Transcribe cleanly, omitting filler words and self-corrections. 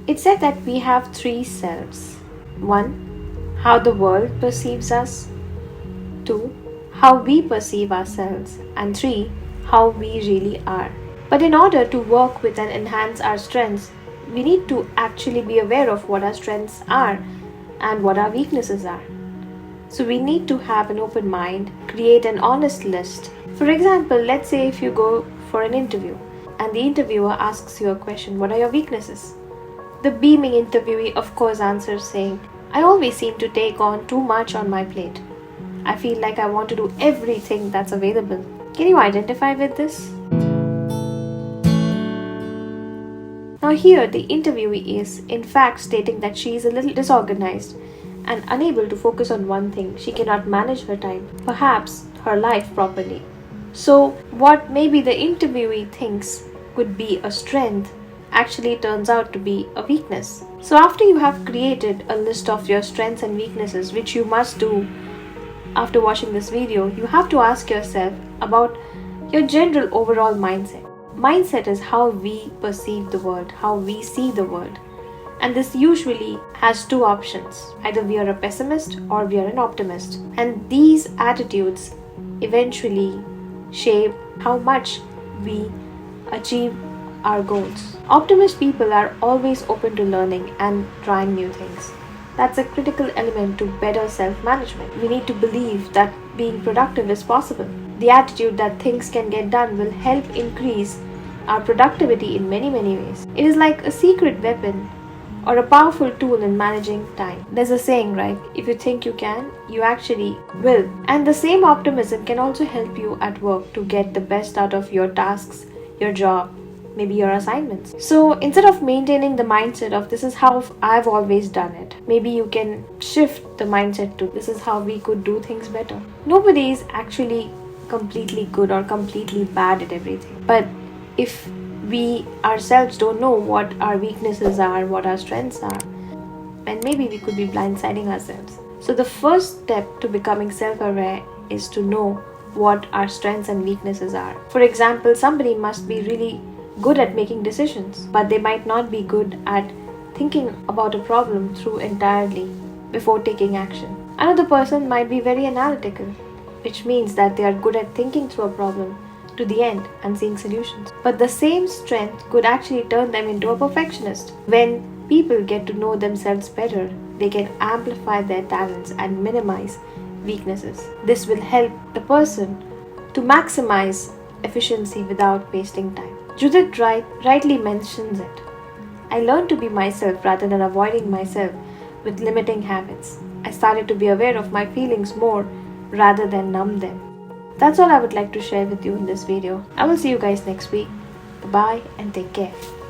It said that we have three selves. 1. How the world perceives us. 2. How we perceive ourselves. And 3. How we really are. But in order to work with and enhance our strengths, we need to actually be aware of what our strengths are and what our weaknesses are. So we need to have an open mind, create an honest list. For example, let's say if you go for an interview and the interviewer asks you a question, what are your weaknesses? The beaming interviewee of course answers saying, I always seem to take on too much on my plate. I feel like I want to do everything that's available. Can you identify with this? Now here the interviewee is in fact stating that she is a little disorganized and unable to focus on one thing. She cannot manage her time, perhaps her life properly. So what maybe the interviewee thinks could be a strength actually turns out to be a weakness. So after you have created a list of your strengths and weaknesses, which you must do after watching this video, you have to ask yourself about your general overall mindset. Mindset is how we perceive the world, how we see the world. And this usually has two options. Either we are a pessimist or we are an optimist. And these attitudes eventually shape how much we achieve our goals. Optimist people are always open to learning and trying new things. That's a critical element to better self-management. We need to believe that being productive is possible. The attitude that things can get done will help increase our productivity in many ways. It is like a secret weapon or a powerful tool in managing time. There's a saying, right? If you think you can, you actually will. And the same optimism can also help you at work to get the best out of your tasks, your job, maybe your assignments. So instead of maintaining the mindset of this is how I've always done it, maybe you can shift the mindset to this is how we could do things better. Nobody is actually completely good or completely bad at everything. But if we ourselves don't know what our weaknesses are, what our strengths are, and maybe we could be blindsiding ourselves. So the first step to becoming self-aware is to know what our strengths and weaknesses are. For example, somebody must be really good at making decisions, but they might not be good at thinking about a problem through entirely before taking action. Another person might be very analytical, which means that they are good at thinking through a problem to the end and seeing solutions. But the same strength could actually turn them into a perfectionist. When people get to know themselves better, they can amplify their talents and minimize weaknesses. This will help the person to maximize efficiency without wasting time. Judith rightly mentions it. I learned to be myself rather than avoiding myself with limiting habits. I started to be aware of my feelings more rather than numb them. That's all I would like to share with you in this video. I will see you guys next week. Bye and take care.